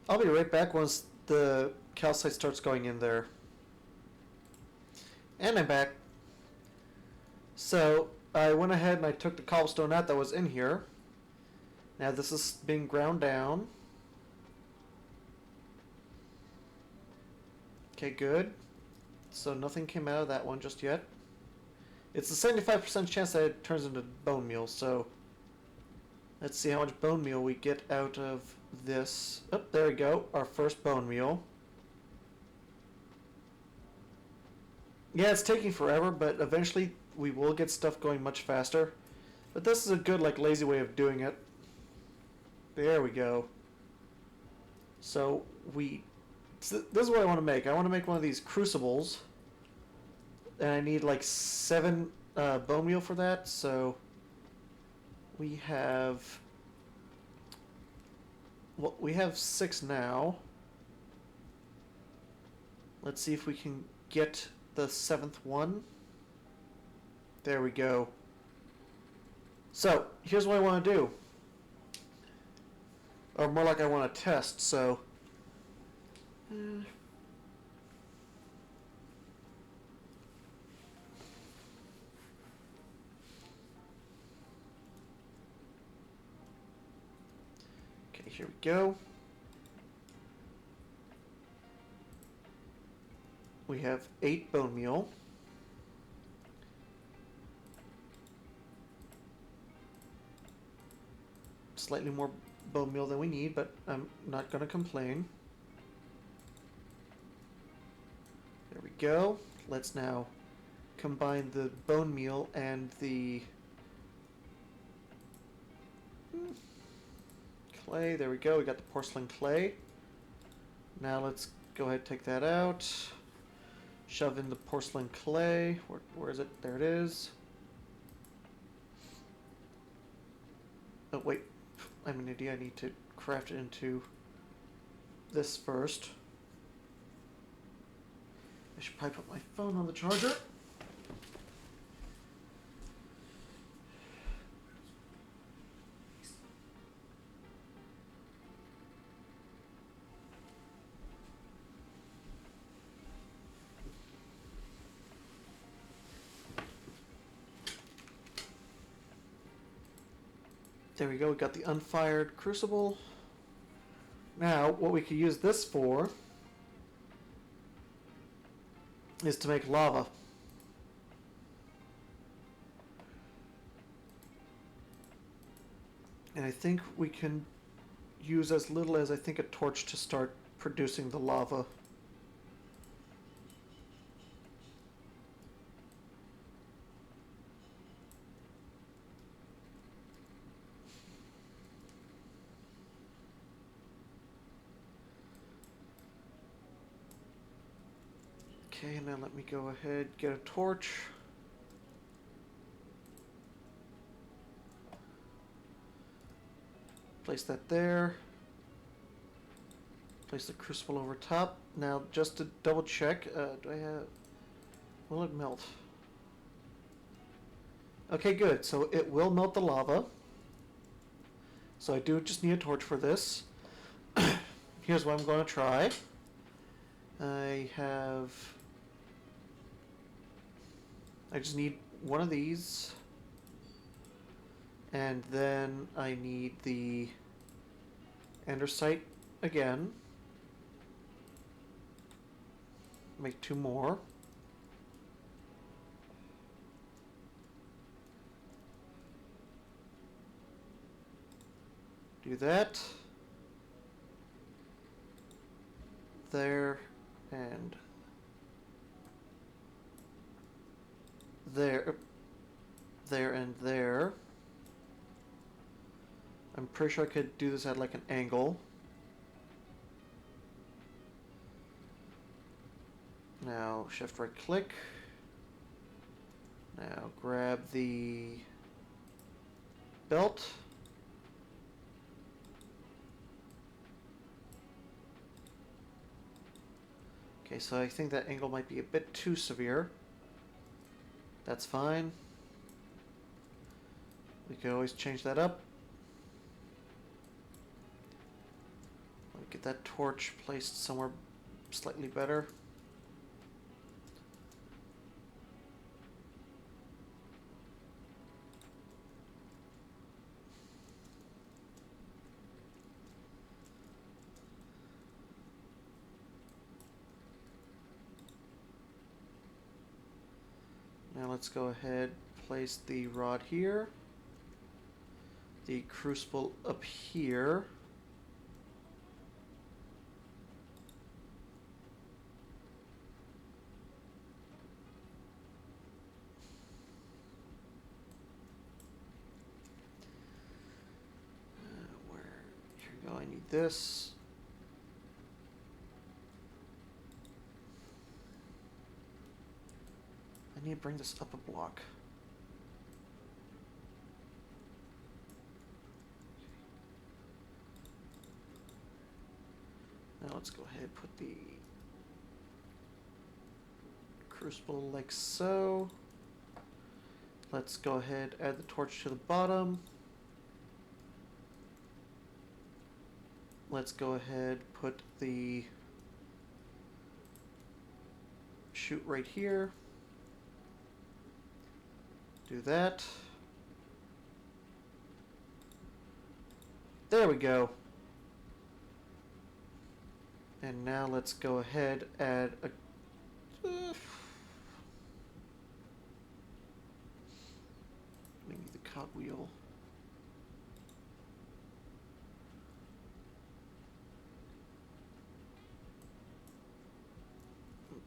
I'll be right back once the calcite starts going in there. And I'm back. So I went ahead and I took the cobblestone out that was in here. Now this is being ground down. Okay, good. So nothing came out of that one just yet. It's a 75% chance that it turns into bone meal, so let's see how much bone meal we get out of this. Oh, there we go, our first bone meal. Yeah, it's taking forever, but eventually we will get stuff going much faster. But this is a good, lazy way of doing it. There we go. So this is what I want to make. I want to make one of these crucibles. And I need 7 bone meal for that, so we have 6 now. Let's see if we can get the 7th one. There we go. So here's what I want to do, or more like I want to test. So okay, here we go. We have 8 bone meal. Slightly more bone meal than we need, but I'm not going to complain. There we go. Let's now combine the bone meal and the clay. There we go. We got the porcelain clay. Now let's go ahead and take that out. Shove in the porcelain clay. Where is it? There it is. Oh, wait. I'm an idiot. I need to craft it into this first. I should probably put my phone on the charger. There we go, we got the unfired crucible. Now, what we could use this for is to make lava. And I think we can use as little as, I think, a torch to start producing the lava. Okay, now let me go ahead, get a torch. Place that there. Place the crucible over top. Now, just to double check, do I have... Will it melt? Okay, good. So it will melt the lava. So I do just need a torch for this. Here's what I'm going to try. I just need one of these. And then I need the Andesite again. Make 2 more. Do that. There and there. There and there. I'm pretty sure I could do this at like an angle. Now shift right click. Now grab the belt. Okay, so I think that angle might be a bit too severe. That's fine. We can always change that up. Let me get that torch placed somewhere slightly better. Now let's go ahead, place the rod here, the crucible up here. Here we go, I need this. I need to bring this up a block. Now let's go ahead and put the crucible like so. Let's go ahead, add the torch to the bottom. Let's go ahead, put the chute right here. Do that. There we go. And now let's go ahead, add a... maybe the cogwheel.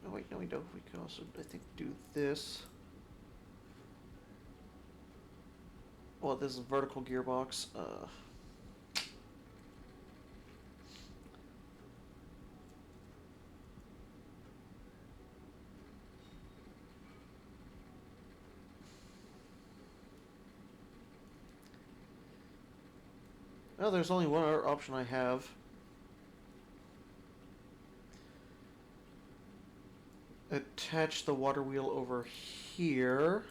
Oh wait, no we don't. We can also, I think, do this. Well, this is a vertical gearbox. Well, there's only one other option I have. Attach the water wheel over here.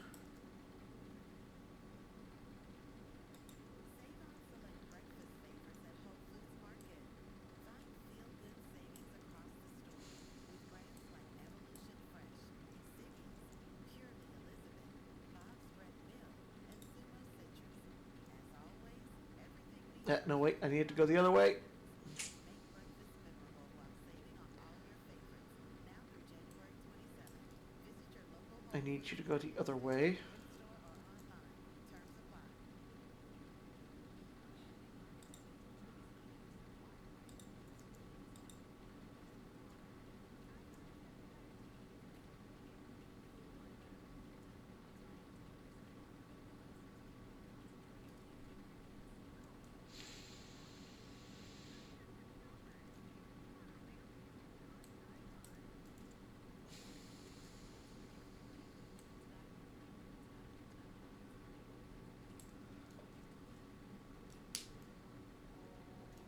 No, wait, I need to go the other way. I need you to go the other way.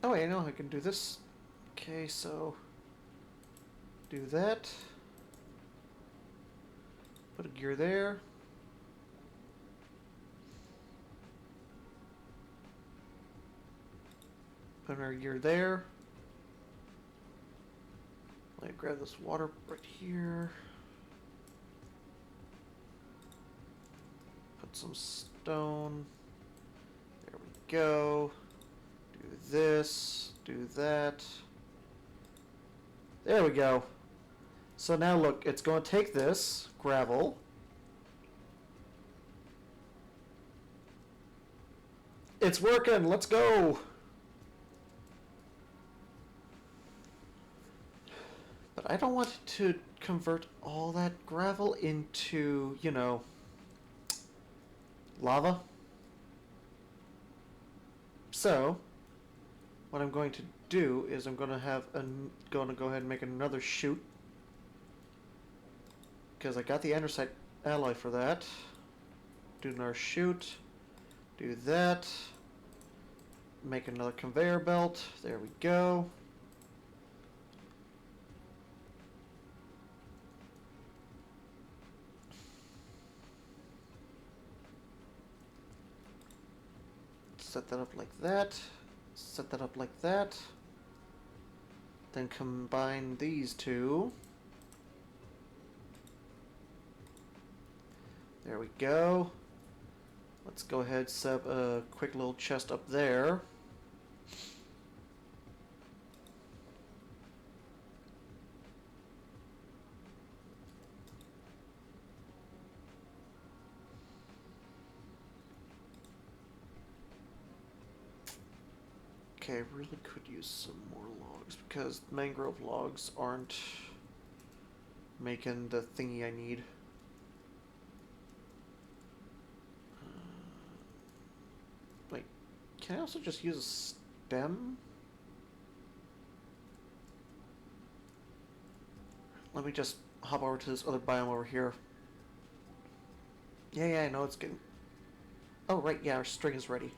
Oh wait, I know I can do this. Okay, so do that. Put a gear there. Put another gear there. Let me grab this water right here. Put some stone. There we go. Do Do this, do that. There we go. So now look, it's going to take this gravel. It's working, let's go. But I don't want to convert all that gravel into, you know, lava. So, what I'm going to do is I'm going to go ahead and make another chute. Because I got the andesite alloy for that. Do another chute. Do that. Make another conveyor belt. There we go. Set that up like that. Set that up like that. Then combine these two. There we go. Let's go ahead and set up a quick little chest up there. Okay, I really could use some more logs because mangrove logs aren't making the thingy I need. Wait, can I also just use a stem? Let me just hop over to this other biome over here. Yeah, I know it's getting... Oh, right, yeah, our string is ready.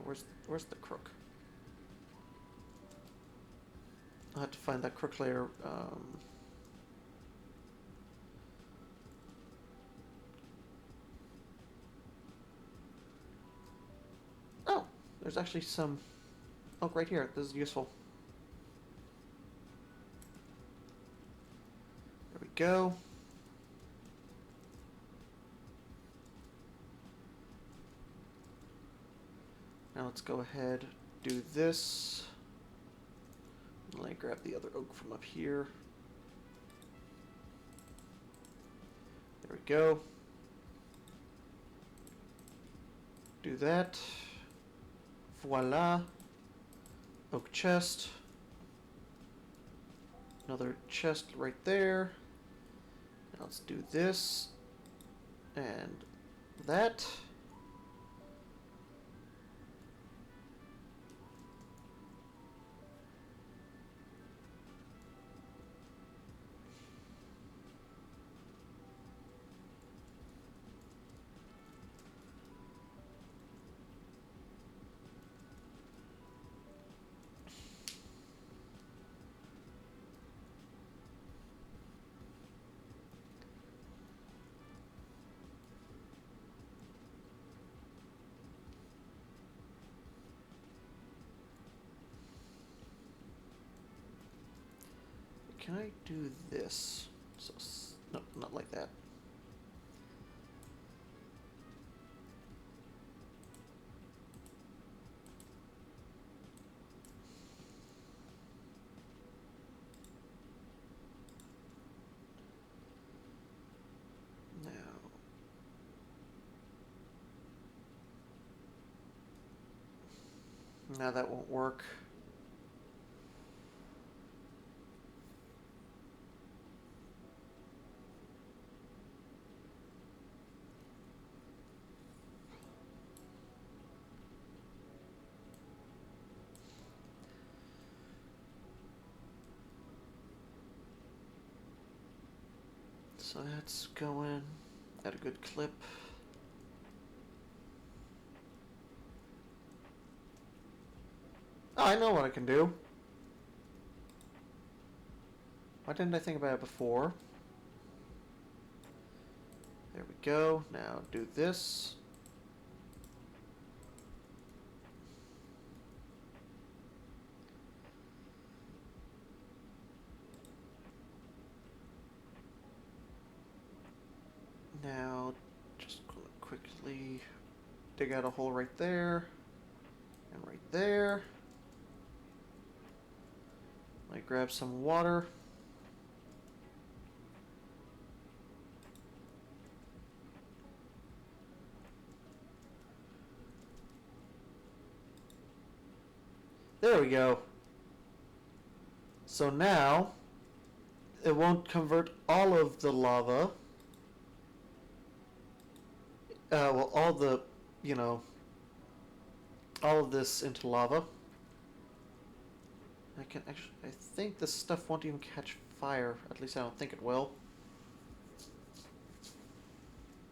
Where's the crook? I'll have to find that crook later. Oh, there's actually some... Oh, right here. This is useful. There we go. Now let's go ahead, do this. Let me grab the other oak from up here. There we go. Do that. Voila. Oak chest. Another chest right there. Now let's do this. And that. Can I do this? So, no, not like that. Now that won't work. So that's going at a good clip. Oh, I know what I can do. Why didn't I think about it before? There we go. Now do this. Now, just quickly dig out a hole right there. And right there. I grab some water. There we go. So now, it won't convert all of the lava. Well, all the, you know, all of this into lava. I can actually, I think this stuff won't even catch fire. At least I don't think it will.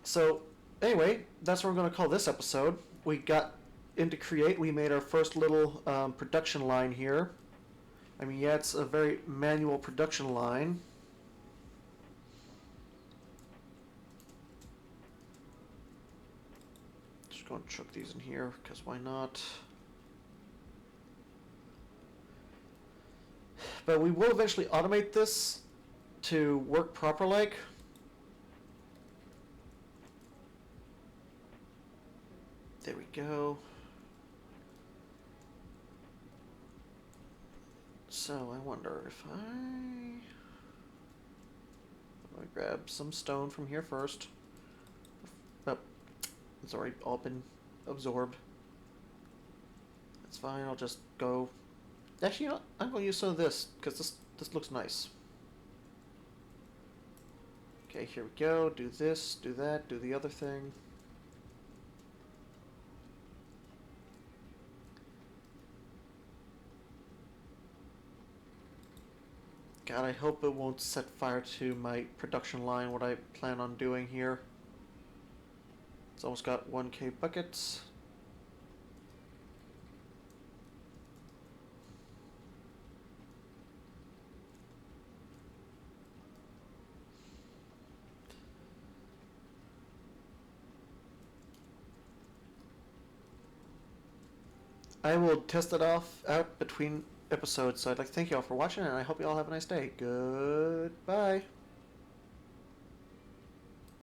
So, anyway, that's what we're going to call this episode. We got into Create. We made our first little production line here. I mean, yeah, it's a very manual production line. Just going to chuck these in here, because why not? But we will eventually automate this to work proper like. There we go. So I wonder if I grab some stone from here first. Oh, it's already all been absorbed. That's fine. I'll just go. Actually, you know what? I'm going to use some of this because this looks nice. Okay, here we go. Do this, do that, do the other thing. God, I hope it won't set fire to my production line, what I plan on doing here. It's almost got 1K buckets. I will test it out between episodes, so I'd like to thank you all for watching, and I hope you all have a nice day. Goodbye.